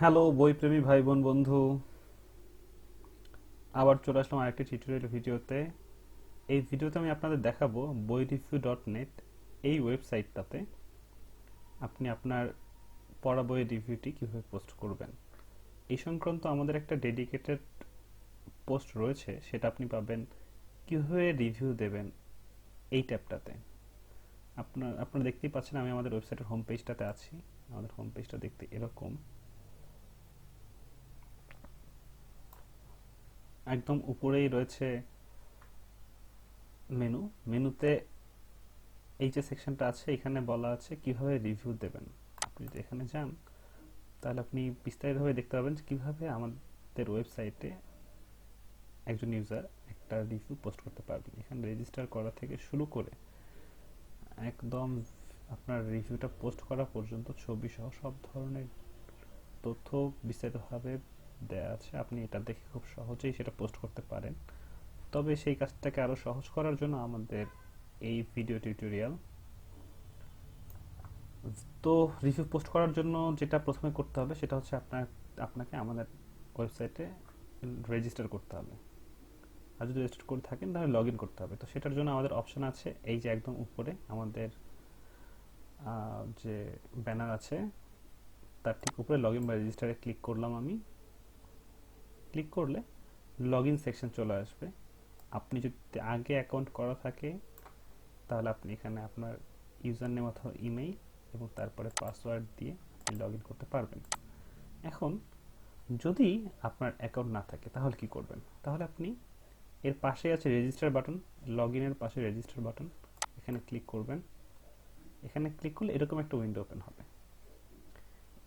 Hello বইপ্রেমী ভাই বোন বন্ধু, আবার চলে আসলাম আরেকটি টিউটোরিয়াল ভিডিওতে। এই ভিডিওতে আমি আপনাদের দেখাবো boiReview.net এই ওয়েবসাইটটাতে আপনি আপনার পড়া বইয়ের রিভিউটি কিভাবে পোস্ট করবেন। এই সংক্রান্ত আমাদের একটা ডেডিকেটেড পোস্ট রয়েছে, সেটা আপনি পাবেন কিভাবে রিভিউ দেবেন এই ট্যাবটাতে। আপনারা দেখতেই পাচ্ছেন আমি আমাদের ওয়েবসাইটের হোম পেজটাতে আছি। আমাদের হোম পেজটা দেখতে এরকম, একদম উপরেই রয়েছে মেনুতে এই যে সেকশনটা আছে এখানে বলা আছে কিভাবে রিভিউ দেবেন। আপনি যদি এখানে যান তাহলে আপনি বিস্তারিতভাবে দেখতে পাবেন যে কিভাবে আমাদের ওয়েবসাইটে একজন ইউজার একটা রিভিউ পোস্ট করতে পারবেন। এখানে রেজিস্টার করা থেকে শুরু করে একদম আপনার রিভিউটা পোস্ট করা পর্যন্ত ছবি সহ সব ধরনের তথ্য বিস্তারিতভাবে দেওয়া আছে। আপনি এটা দেখে খুব সহজেই সেটা পোস্ট করতে পারেন। তবে সেই কাজটাকে আরো সহজ করার জন্য আমাদের এই ভিডিও টিউটোরিয়াল। তো রিভিউ পোস্ট করার জন্য যেটা প্রথমে করতে হবে সেটা হচ্ছে আপনাকে আমাদের ওয়েবসাইটে রেজিস্টার করতে হবে। আর যদি রেজিস্টার করে থাকেন তাহলে লগ ইন করতে হবে। তো সেটার জন্য আমাদের অপশন আছে এই যে একদম উপরে আমাদের যে ব্যানার আছে তার ঠিক উপরে লগ ইন বা রেজিস্টারে ক্লিক করলাম আমি। ক্লিক করলে লগ ইন সেকশন চলে আসবে। আপনি যদি আগে অ্যাকাউন্ট করা থাকে তাহলে আপনি এখানে আপনার ইউজার নেম অথবা ইমেইল এবং তারপরে পাসওয়ার্ড দিয়ে আপনি লগ ইন করতে পারবেন। এখন যদি আপনার অ্যাকাউন্ট না থাকে তাহলে কি করবেন? তাহলে আপনি এর পাশে আছে রেজিস্টার বাটন, লগ ইনের পাশে রেজিস্টার বাটন, এখানে ক্লিক করবেন। এখানে ক্লিক করলে এরকম একটা উইন্ডো ওপেন হবে।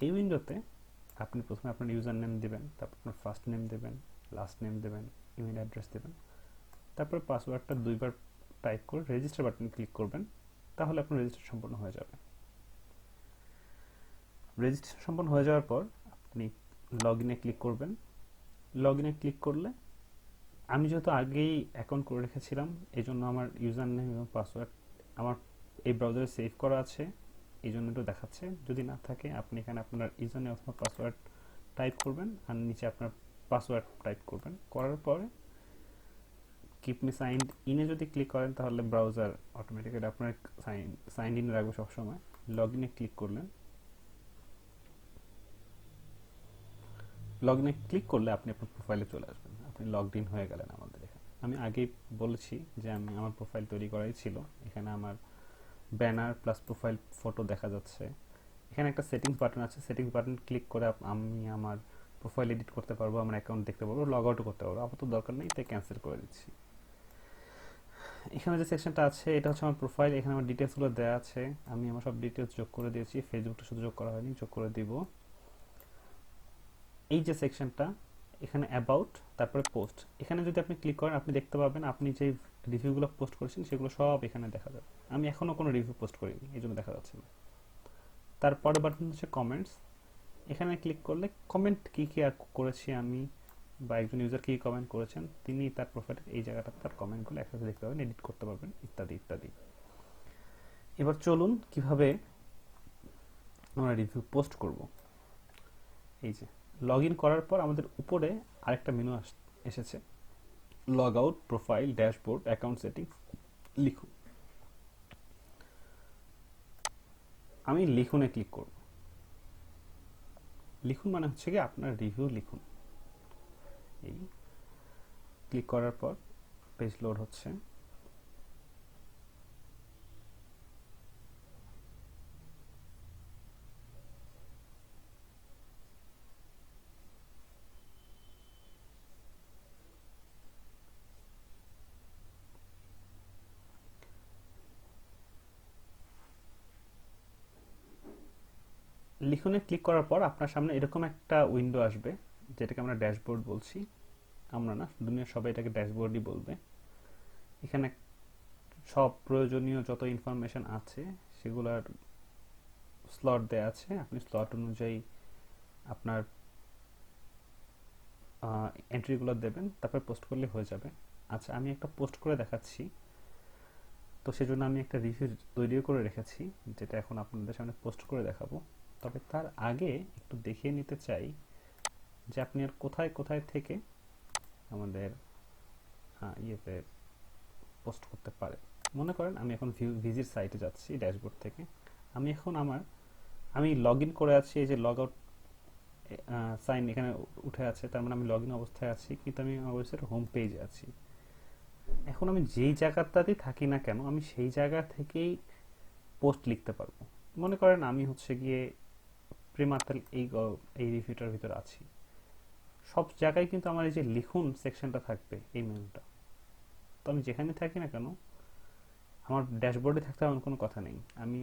এই উইন্ডোতে আপনি প্রথমে আপনার ইউজার নেম দেবেন, তারপর আপনার ফার্স্ট নেম দেবেন, লাস্ট নেম দেবেন, ইমেল অ্যাড্রেস দেবেন, তারপর পাসওয়ার্ডটা দুইবার টাইপ করে রেজিস্টার বাটন ক্লিক করবেন। তাহলে আপনার রেজিস্ট্রেশন সম্পূর্ণ হয়ে যাবে। রেজিস্ট্রেশন সম্পন্ন হয়ে যাওয়ার পর আপনি লগ ইনে ক্লিক করবেন। লগ ইনে ক্লিক করলে আমি যেহেতু আগেই অ্যাকাউন্ট করে রেখেছিলাম এই জন্য আমার ইউজার নেম এবং পাসওয়ার্ড আমার এই ব্রাউজারে সেভ করা আছে, এই জন্য একটু দেখাচ্ছে। যদি না থাকে আপনি এখানে আপনার ইউজার নেম অথবা পাসওয়ার্ড টাইপ করবেন আর নিচে আপনার পাসওয়ার্ড টাইপ করবেন। করার পরে কিপ মি সাইন্ড ইনে যদি ক্লিক করেন তাহলে ব্রাউজার অটোমেটিক্যালি আপনার সাইন ইন রাখবে সবসময়। লগ ইনে ক্লিক করলেন। লগ ইনে ক্লিক করলে আপনি আপনার প্রোফাইলে চলে আসবেন। আপনি লগড ইন হয়ে গেলেন আমাদের এখানে। আমি আগেই বলেছি যে আমি আমার প্রোফাইল তৈরি করাই ছিল। এখানে আমার ব্যানার প্লাস প্রোফাইল ফটো দেখা যাচ্ছে। এখানে একটা সেটিংস বাটন আছে, সেটিংস বাটন ক্লিক করে আমি আমার প্রোফাইল এডিট করতে পারবো, আমার অ্যাকাউন্ট দেখতে পারবো, লগ আউটও করতে পারবো। আপাতত দরকার নেই, তাই ক্যান্সেল করে দিচ্ছি। এখানে যে সেকশনটা আছে এটা হচ্ছে আমার প্রোফাইল। এখানে আমার ডিটেলসগুলো দেওয়া আছে, আমি আমার সব ডিটেলস যোগ করে দিয়েছি। ফেসবুকটা শুধু যোগ করা হয়নি, যোগ করে দিব। এই যে সেকশনটা এখানে অ্যাবাউট তারপরে পোস্ট, এখানে যদি আপনি ক্লিক করেন আপনি দেখতে পাবেন আপনি যে রিভিউগুলো পোস্ট করেছেন সেগুলো সব এখানে দেখা যাবে। আমি এখনো কোনো রিভিউ পোস্ট করিনি এই জন্য দেখা যাচ্ছে না। তারপরে বাটন হচ্ছে কমেন্টস। এখানে ক্লিক করলে কমেন্ট কি কি করেছি আমি বা একজন ইউজার কি কমেন্ট করেছেন তিনি তার প্রোফাইলের এই জায়গাটা তার কমেন্টগুলো একসাথে দেখতে পাবেন, এডিট করতে পারবেন ইত্যাদি ইত্যাদি। এবার চলুন কিভাবে আমরা রিভিউ পোস্ট করব। এই যে লগ ইন করার পর আমাদের উপরে আরেকটা মেনু এসেছে, log out, profile, dashboard, account settings. লিখুন, আমি লিখুনে ক্লিক করব। লিখুন মানে হচ্ছে কি আপনার রিভিউ লিখুন। এই ক্লিক করার পর পেজ লোড হচ্ছে। লিখুনে ক্লিক করার পর আপনার সামনে এরকম একটা উইন্ডো আসবে, যেটাকে আমরা ড্যাশবোর্ড বলছি। আমরা না, দুনিয়ার সবাই এটাকে ড্যাশবোর্ডই বলবে। এখানে সব প্রয়োজনীয় যত ইনফরমেশন আছে সেগুলোর স্লট দেওয়া আছে। আপনি স্লট অনুযায়ী আপনার এন্ট্রিগুলো দেবেন, তারপর পোস্ট করলে হয়ে যাবে। আচ্ছা, আমি একটা পোস্ট করে দেখাচ্ছি। তো সেজন্য আমি একটা রিভিউ তৈরিও করে রেখেছি, যেটা এখন আপনাদের সামনে পোস্ট করে দেখাবো। তবে তার আগে একটু দেখিয়ে নিতে চাই যে আপনি আর কোথায় কোথায় থেকে আমাদের ইয়েতে পোস্ট করতে পারে। মনে করেন আমি এখন ভিজিট সাইটে যাচ্ছি ড্যাশবোর্ড থেকে, আমি এখন আমি লগ ইন করে আছি, এই যে লগ আউট সাইন এখানে উঠে আছে, তার মানে আমি লগ ইন অবস্থায় আছি, কিন্তু আমি আমার ওয়েবসাইটের হোম পেজে আছি। এখন আমি যেই জায়গাটাতেই থাকি না কেন আমি সেই জায়গা থেকেই পোস্ট লিখতে পারবো। মনে করেন আমি হচ্ছে গিয়ে প্রিমার্টাল এই রিভিউটার ভিতরে আছি, সব জায়গায় কিন্তু আমার এই যে লিখুন সেকশনটা থাকবে, এই মেনুটা। তো আমি যেখানে থাকি না কেন আমার ড্যাশবোর্ডে থাকতে এমন কোনো কথা নেই, আমি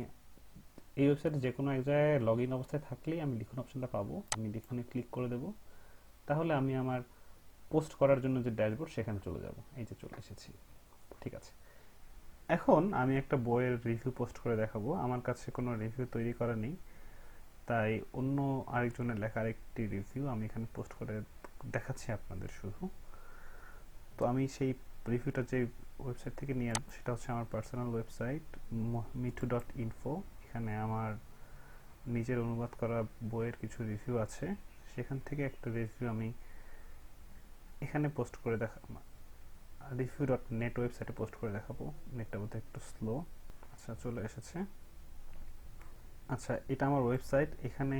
এই ওয়েবসাইটে যে কোনো এক জায়গায় লগ ইন অবস্থায় থাকলেই আমি লিখুন অপশনটা পাবো, আমি লিখুনে ক্লিক করে দেবো, তাহলে আমি আমার পোস্ট করার জন্য যে ড্যাশবোর্ড সেখানে চলে যাব। এই যে চলে এসেছি। ঠিক আছে, এখন আমি একটা বইয়ের রিভিউ পোস্ট করে দেখাবো। আমার কাছে কোনো রিভিউ তৈরি করা নেই, তাই অন্য আরেকজনের লেখা আরেকটি রিভিউ আমি এখানে পোস্ট করে দেখাচ্ছি আপনাদের শুধু। তো আমি সেই রিভিউটা যে ওয়েবসাইট থেকে নিয়ে আসবো সেটা হচ্ছে আমার পার্সোনাল ওয়েবসাইট mitu.info। এখানে আমার নিজের অনুবাদ করা বইয়ের কিছু রিভিউ আছে, সেখান থেকে একটা রিভিউ আমি এখানে পোস্ট করে review.net ওয়েবসাইটে পোস্ট করে দেখাবো। নেটটা বোধহয় একটু স্লো। আচ্ছা, চলে এসেছে। আচ্ছা, এটা আমার ওয়েবসাইট। এখানে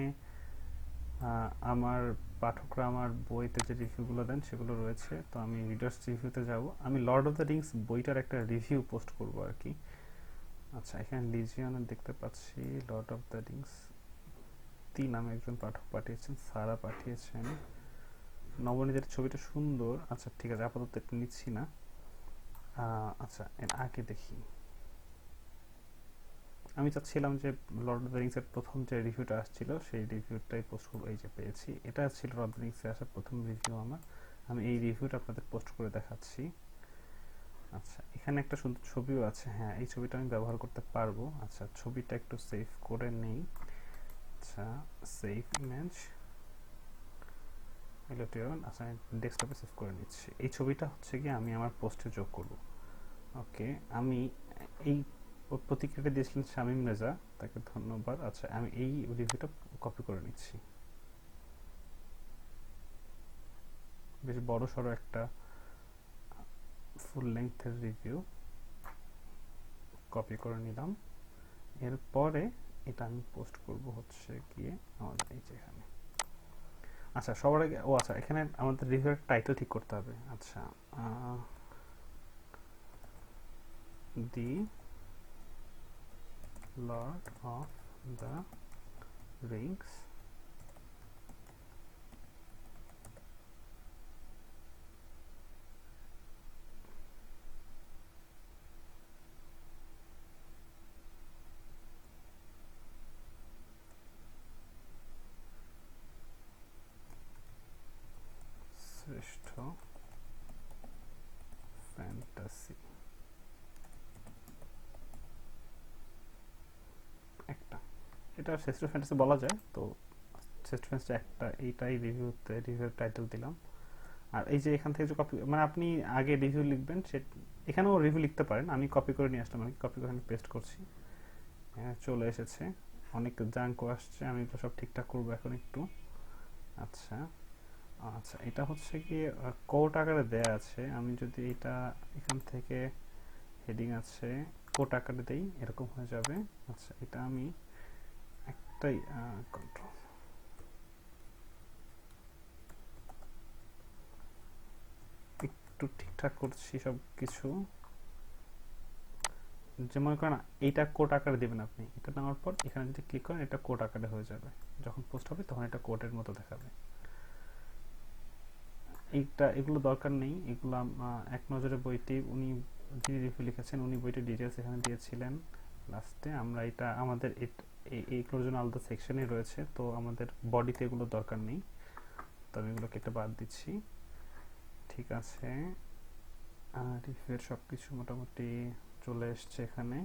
আমার পাঠকরা আমার বইতে যে রিভিউগুলো দেন সেগুলো রয়েছে। তো আমি রিডার্স রিভিউতে যাব, আমি লর্ড অফ দ্য রিংস বইটার একটা রিভিউ পোস্ট করব আর কি। আচ্ছা, এখানে লিজিয়নে দেখতে পাচ্ছি লর্ড অফ দ্য রিংস নামে একজন পাঠক পাঠিয়েছেন, সারা পাঠিয়েছেন। নবনীতের ছবিটা সুন্দর। আচ্ছা ঠিক আছে, আপাতত এটা নিচ্ছি না। আচ্ছা, এর আগে দেখি। আমি চাচ্ছিলাম যে লর্ড অফ দ্য রিংস এর প্রথম যে রিভিউটা আসছিল সেই রিভিউটাই পোস্ট করবো। এই যে পেয়েছি, এটা ছিল লর্ড অফ দ্য রিংস এ আসা প্রথম রিভিউ আমার। আমি এই রিভিউটা আপনাদের পোস্ট করে দেখাচ্ছি। আচ্ছা, এখানে একটা সুন্দর ছবিও আছে। হ্যাঁ, এই ছবিটা আমি ব্যবহার করতে পারবো। আচ্ছা, ছবিটা একটু সেভ করে নেই। আচ্ছা, সেভ ইমেজ। আচ্ছা, আমি ডেস্কটপে সেভ করে নিচ্ছি। এই ছবিটা হচ্ছে কি আমি আমার পোস্টে যোগ করব। ওকে, আমি এই প্রতিক্রিয়াটা দিয়েছিলেন শামীম রেজা, তাকে ধন্যবাদ। আচ্ছা, আমি এই রিভিউটা কপি করে নিচ্ছি। বেশ বড় সড়ো একটা ফুল লেন্থের রিভিউ কপি করে নিলাম। এরপরে এটা আমি পোস্ট করব হচ্ছে গিয়ে আমাদের এই যে এখানে। আচ্ছা, সবার আগে আচ্ছা, এখানে আমাদের রিভিউর টাইটেল ঠিক করতে হবে। আচ্ছা, দি লর্ড অফ দ্য রিংস শ্রেষ্ঠ ফ্যান্টাসি। একটা, এটা শ্রেষ্ঠ ফ্যান্টাসি বলা যায়, তো শ্রেষ্ঠ ফ্যান্টাসি একটা, এইটাই রিভিউর টাইটেল দিলাম। আর এই যে এখান থেকে যে কপি, মানে আপনি আগে রিভিউ লিখবেন, সে এখানেও রিভিউ লিখতে পারেন। আমি কপি করে নিয়ে আসলাম, আমি কপি করে পেস্ট করছি। হ্যাঁ, চলে এসেছে। অনেক জাঙ্কও আসছে, আমি তো সব ঠিকঠাক করবো এখন একটু। আচ্ছা আচ্ছা, এটা হচ্ছে কি কোট আকারে দেয়া আছে। আমি যদি এটা এখান থেকে হেডিং আছে কোট আকারে দেই, এরকম হয়ে যাবে। আচ্ছা, এটা আমি একটাই কন্ট্রোল একটু ঠিকঠাক করছি সব কিছু। যে মনে করেন এইটা কোট আকারে দেবেন আপনি, এটা নেওয়ার পর এখানে যদি ক্লিক করেন এটা কোট আকারে হয়ে যাবে। যখন পোস্ট হবে তখন এটা কোটের মতো দেখাবে। এগুলো দরকার নেই, এগুলো এক নজরে বইটি উনি যিনি রিভিউ লিখেছেন উনি বইটির ডিটেলস এখানে দিয়েছিলেন লাস্টে। আমরা এটা আমাদের এইগুলোর জন্য আলাদা সেকশনে রয়েছে, তো আমাদের বডিতে এগুলো দরকার নেই, তো আমি এগুলো কেটে বাদ দিচ্ছি। ঠিক আছে, রিভিউয়ের সব কিছু মোটামুটি চলে এসছে এখানে।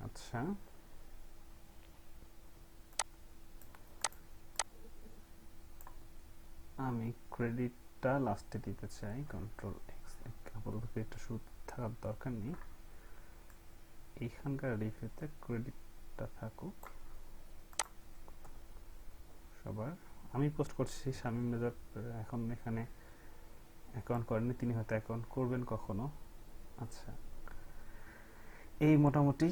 আচ্ছা, আমি ক্রেডিটটা লাস্টে দিতে চাই, কন্ট্রোল এক্স। আপাতত ক্রেডিটটা শুরু থাকার দরকার নেই, এইখানকার রিভিউতে ক্রেডিটটা থাকুক সবার। আমি পোস্ট করছি, শামীম রেজা এখন এখানে অ্যাকাউন্ট করেননি, তিনি হয়তো অ্যাকাউন্ট করবেন কখনো। আচ্ছা, এই মোটামুটি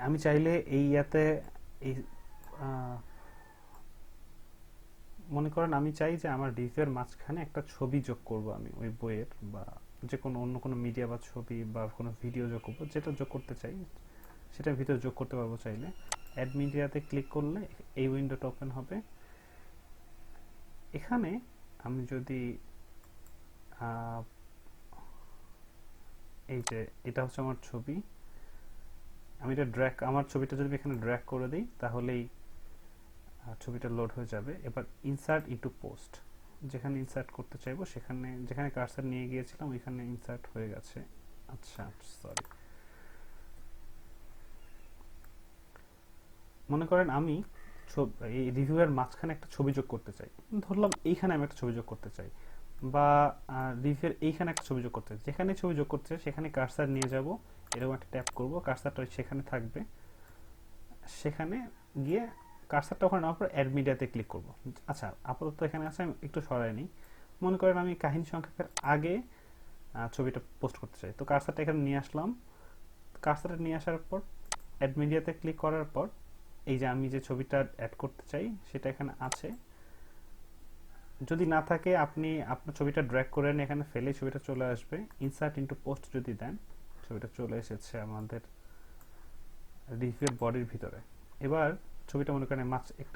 আমি চাইলে এই ইয়াতে এই মনে করেন আমি চাই যে আমার রিভিউয়ের মাঝখানে একটা ছবি যোগ করব আমি ওই বইয়ের, বা যে কোনো অন্য কোনো মিডিয়া বা ছবি বা কোনো ভিডিও যোগ করবো, যেটা যোগ করতে চাই সেটার ভিতরে যোগ করতে পারবো চাইলে। অ্যাড মিডিয়াতে ক্লিক করলে এই উইন্ডোটা ওপেন হবে। এখানে আমি যদি এই যে এটা হচ্ছে আমার ছবি, আমি এটা ড্র্যাগ, আমার ছবিটা যদি এখানে ড্র্যাগ করে দিই তাহলেই ছবিটা লোড হয়ে যাবে। এবার ইনসার্ট ইনটু পোস্ট, যেখানে ইনসার্ট করতে চাইবো সেখানে, যেখানে কার্সার নিয়ে গিয়েছিলাম ওইখানে ইনসার্ট হয়ে গেছে। আচ্ছা সরি, মনে করেন আমি এই রিভিউয়ের মাঝখানে একটা ছবি যোগ করতে চাই, ধরলাম এইখানে আমি একটা ছবি যোগ করতে চাই, বা রিভিউয়ের এইখানে একটা ছবি যোগ করতে চাই, যেখানে ছবি যোগ করতে চাই সেখানে কার্সার নিয়ে যাব, এরকম একটা ট্যাপ করব, কার্সারটা সেখানে থাকবে, সেখানে গিয়ে কার্সারটা ওখানে নেওয়ার পর অ্যাড মিডিয়াতে ক্লিক করব। আচ্ছা আপাতত এখানে আছে, আমি একটু সরাই নিই। মনে করেন আমি কাহিনী সংক্ষেপের আগে ছবিটা পোস্ট করতে চাই, তো কার্সারটা এখানে নিয়ে আসলাম। কার্সারটা নিয়ে আসার পর অ্যাড মিডিয়াতে ক্লিক করার পর এই যে আমি যে ছবিটা অ্যাড করতে চাই সেটা এখানে আছে। যদি না থাকে আপনি আপনার ছবিটা ড্র্যাগ করে নিয়ে এখানে ফেলে ছবিটা চলে আসবে। ইনসার্ট ইনটু পোস্ট যদি দেন ছবিটা চলে এসেছে আমাদের রিভিউয়ের বডির ভিতরে। এবার ছবিটা মনে করেন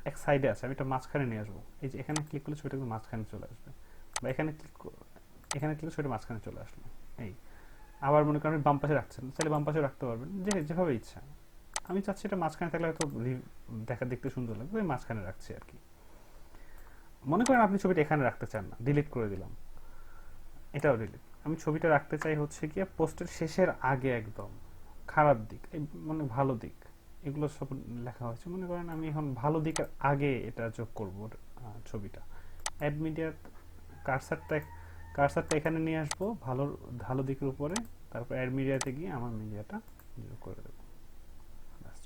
এক সাইডে আছে, আমি এটা মাঝখানে নিয়ে আসবো। এই যে এখানে ক্লিক করলে ছবিটা মাঝখানে চলে আসবে, বা এখানে ক্লিক ছবিটা মাঝখানে চলে আসলো। এই আবার মনে করেন বাম পাশে রাখছেন, চাইলে বাম পাশে রাখতে পারবেন, যেভাবে ইচ্ছা। আমি চাচ্ছি এটা মাঝখানে থাকলে হয়তো দেখতে সুন্দর লাগবে, আমি মাঝখানে রাখছি আর কি। মনে করেন আপনি ছবিটা এখানে রাখতে চান না, ডিলিট করে দিলাম, এটাও ডিলিট। আমি ছবিটা রাখতে চাই হচ্ছে গিয়ে পোস্টের শেষের আগে, একদম খারাপ দিক, মানে ভালো দিক, এগুলো সব লেখা হয়েছে। মনে করেন আমি এখন ভালো দিকের আগে এটা যোগ করব ছবিটা। অ্যাড মিডিয়া কার্সারটা এখানে নিয়ে আসবো ভালো ভালো দিকের উপরে, তারপর অ্যাড মিডিয়াতে গিয়ে আমার মিডিয়াটা যোগ করে দেবো।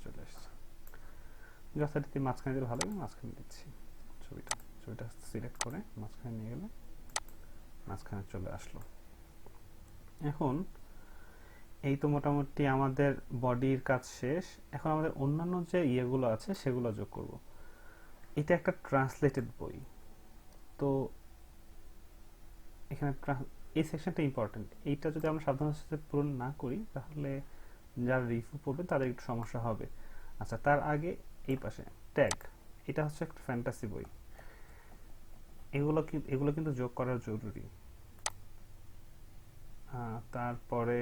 চলে এসছে যথারীতি মাঝখানে দিলে ভালো হবে, মাঝখানে দিচ্ছি ছবিটা সিলেক্ট করে মাঝখানে নিয়ে গেলে মাঝখানে চলে আসলো। এখন এই তো মোটামুটি আমাদের বডির কাজ শেষ। এখন আমাদের অন্যান্য যে ইয়েগুলো আছে সেগুলো যোগ করব। এটা একটা ট্রান্সলেটেড বই, তো এখানে এই সেকশনটা ইম্পর্টেন্ট। এইটা যদি আমরা সাবধানতার সাথে পূরণ না করি তাহলে যারা রিভিউ পড়বে তাদের একটু সমস্যা হবে। আচ্ছা, তার আগে এই পাশে ট্যাগ, এটা হচ্ছে একটা ফ্যান্টাসি বই, এগুলো কিন্তু যোগ করা জরুরি। তারপরে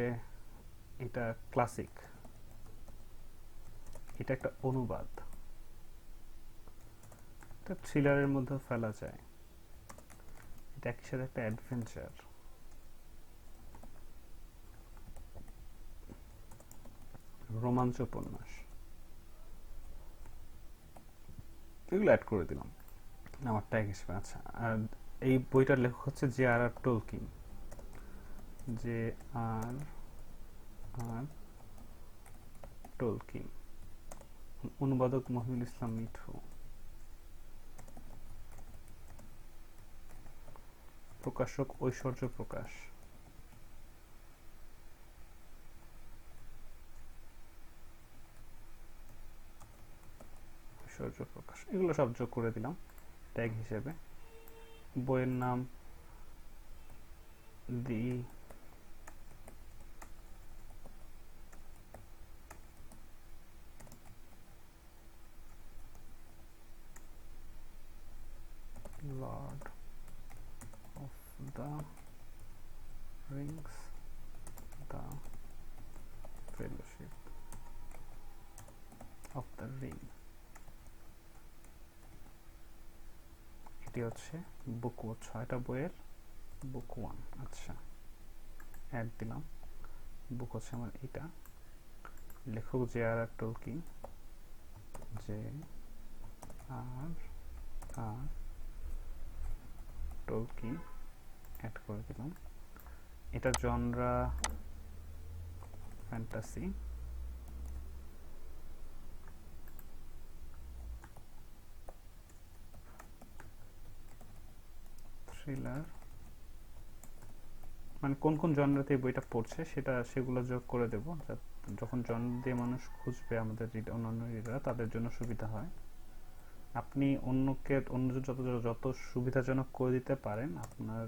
এটা ক্লাসিক, এটা একটা অনুবাদ, এটা থ্রিলারের মধ্যে ফেলা যায়, এটা একই সাথে একটা অ্যাডভেঞ্চার, রোমাঞ্চ উপন্যাস, এগুলো অ্যাড করে দিলাম আমার ট্যাগ হিসেবে। আচ্ছা, আর এই বইটার লেখক হচ্ছে জে.আর.আর. টোলকিন, জে.আর.আর. টোলকিন, অনুবাদক মহিউল ইসলাম মিঠু, প্রকাশক ঐশ্বর্য প্রকাশ। এগুলো সব যোগ করে দিলাম ট্যাগ হিসেবে। বইয়ের নাম the Lord of the Rings, the Fellowship of the Ring. এটি হচ্ছে বুক 6টা বইয়ের বুক 1। আচ্ছা, অ্যাড দিলাম। বুক হচ্ছে আমার এটা, লেখক জে.আর.আর. টোলকিন, জে.আর.আর. টোলকিন, অ্যাড করে দিলাম। এটা জনরা ফ্যান্টাসি, থ্রিলার, মানে কোন কোন জনরাতে বইটা পড়ছে সেগুলো যোগ করে দেব, যখন জনরা দিয়ে মানুষ খুঁজবে আমাদের অন্যান্য রিডাররা, তাদের জন্য সুবিধা হয়। আপনি অন্য যত সুবিধাজনক করে দিতে পারেন, আপনার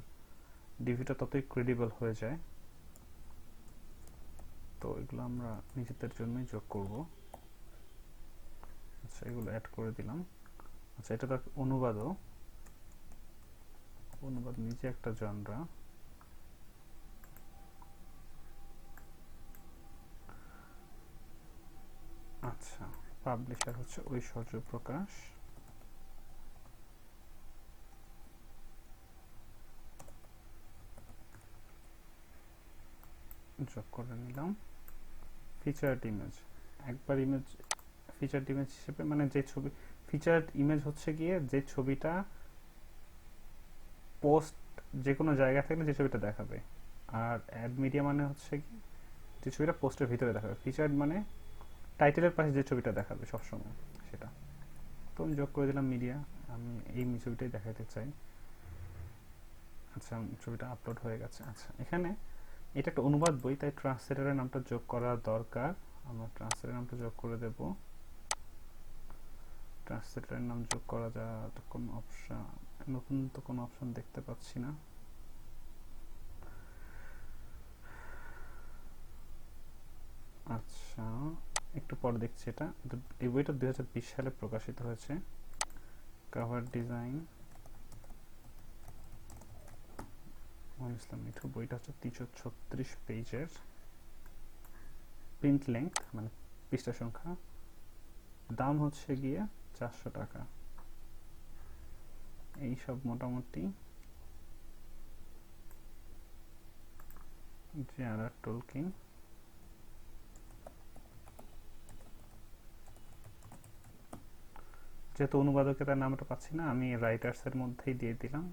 ডিভিটা ততই ক্রেডিবল হয়ে যায়। তো এগুলো আমরা নিজেদের জন্যই যোগ করব। আচ্ছা, এগুলো অ্যাড করে দিলাম। আচ্ছা, এটা তো অনুবাদ নিজে একটা জনরা। আচ্ছা, পাবলিশার হচ্ছে ঐশ্বর্য প্রকাশ। যোগ করে নিলাম। ফিচার্ড ইমেজ, একবার ইমেজ ফিচার্ড ইমেজ হিসেবে, মানে যে ছবি ফিচার্ড ইমেজ হচ্ছে গিয়ে যে ছবিটা পোস্ট যে কোনো জায়গা থাকলে যে ছবিটা দেখাবে, আর অ্যাড মিডিয়া মানে হচ্ছে কি যে ছবিটা পোস্টের ভিতরে দেখাবে। ফিচার্ড মানে টাইটেলের পাশে যে ছবিটা দেখাবে সবসময় সেটা। তো আমি যোগ করে দিলাম মিডিয়া, আমি এই ছবিটাই দেখাতে চাই। আচ্ছা, ছবিটা আপলোড হয়ে গেছে। আচ্ছা, এখানে এটা একটা অনুবাদ বই, তাই ট্রান্সলেটরের নামটা যোগ করা দরকার। আমরা ট্রান্সলেটরের নামটা যোগ করে দেব। ট্রান্সলেটরের নাম যোগ করা কোন অপশন, নতুন তো কোনো অপশন দেখতে পাচ্ছি না। আচ্ছা, একটু পর দেখছি। এই বইটা 2020 সালে প্রকাশিত হয়েছে। কভার ডিজাইন ইসলাম মিঠু। বইটা হচ্ছে 336 পেজের। প্রিন্ট লেংথ মানে পৃষ্ঠা সংখ্যা, দাম হচ্ছে গিয়ে 400 টাকা। এই সব মোটামুটি J.R.R. Tolkien। যেহেতু অনুবাদকের তার নামটা পাচ্ছি না, আমি রাইটার্স এর মধ্যেই দিয়ে দিলাম।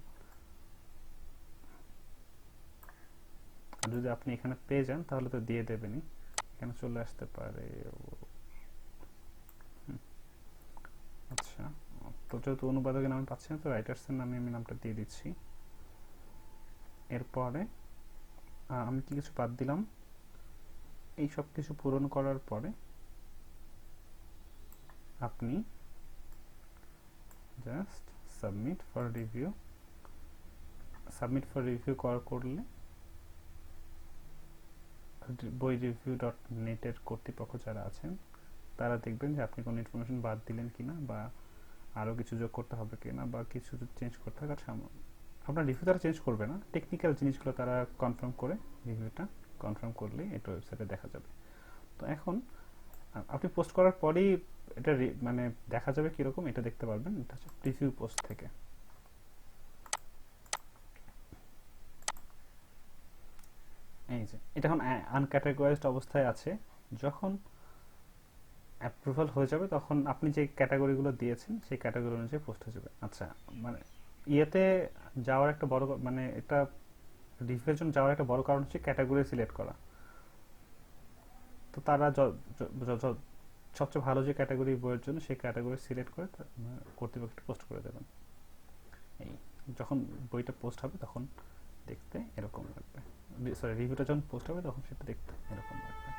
আর যদি আপনি এখানে পেয়ে যান তাহলে তো দিয়ে দেবেনই, এখানে চলে আসতে পারে। আচ্ছা, তো যেহেতু অনুবাদকের নাম পাচ্ছি না, তো রাইটার্স এর নামে আমি নামটা দিয়ে দিচ্ছি। এরপরে আমি কি কিছু বাদ দিলাম, এই সব কিছু পূরণ করার পরে আপনি জাস্ট সাবমিট ফর রিভিউ করলে বই রিভিউ.নেট এর কর্তৃপক্ষ যারা আছেন তারা দেখবেন যে আপনি কোনো ইনফরমেশন বাদ দিলেন কিনা, বা আরও কিছু যোগ করতে হবে কিনা, বা কিছু চেঞ্জ করতে হবে। আপনার রিভিউ তারা চেঞ্জ করবে না, টেকনিক্যাল জিনিসগুলো তারা কনফার্ম করে, রিভিউটা কনফার্ম করলেই এটা ওয়েবসাইটে দেখা যাবে। তো এখন আপনি পোস্ট করার পরেই এটা মানে দেখা যাবে কীরকম, এটা দেখতে পারবেন। এটা হচ্ছে প্রিভিউ পোস্ট থেকে। এই যে এটা এখন আনক্যাটাগরাইজড অবস্থায় আছে। যখন অ্যাপ্রুভাল হয়ে যাবে তখন আপনি যে ক্যাটাগরিগুলো দিয়েছেন সেই ক্যাটাগরি অনুযায়ী পোস্ট হয়ে যাবে। আচ্ছা, মানে ইয়েতে যাওয়ার একটা বড়, মানে এটা রিভিউয়ের জন্য যাওয়ার একটা বড় কারণ হচ্ছে ক্যাটাগরি সিলেক্ট করা। তো তারা সবচেয়ে ভালো যে ক্যাটাগরি বইয়ের জন্য সেই ক্যাটাগরি সিলেক্ট করে কর্তৃপক্ষকে পোস্ট করে দেবেন। এই যখন বইটা পোস্ট হবে তখন দেখতে এরকম লাগবে, সরি রিভিউটা যখন পোস্ট হবে তখন সেটা দেখতে এরকম লাগবে।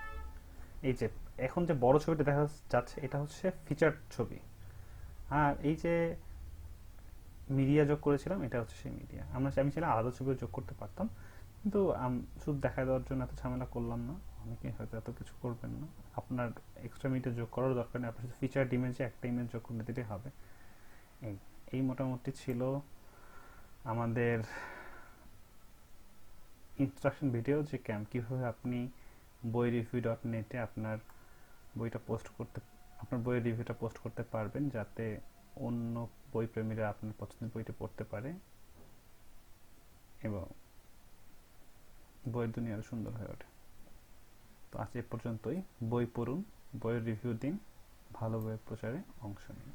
এই যে এখন যে বড় ছবিটা দেখা যাচ্ছে এটা হচ্ছে ফিচার ছবি, আর এই যে মিডিয়া যোগ করেছিলাম এটা হচ্ছে সেই মিডিয়া। আমি চাইলে আলাদা ছবিও যোগ করতে পারতাম, কিন্তু শুধু দেখা দেওয়ার জন্য এত ঝামেলা করলাম না। অনেকে হয়তো এত কিছু করবেন না, আপনার এক্সট্রা মিডিয়া যোগ করার দরকার নেই, আপনার ফিচার ইমেজে একটা ইমেজ যোগ করে দিলেই হবে। এই মোটামুটি ছিল আমাদের ইনস্ট্রাকশন ভিডিও, যে কীভাবে আপনি বই রিভিউ.নেটে আপনার বইয়ের রিভিউটা পোস্ট করতে পারবেন, যাতে অন্য বই প্রেমীরা আপনার পছন্দের বইটা পড়তে পারে এবং বইয়ের দুনিয়া আরো সুন্দর হয়ে ওঠে। তো আজ এ পর্যন্তই। বই পড়ুন, বইয়ের রিভিউ দিন, ভালো বইয়ের প্রচারে অংশ নিন।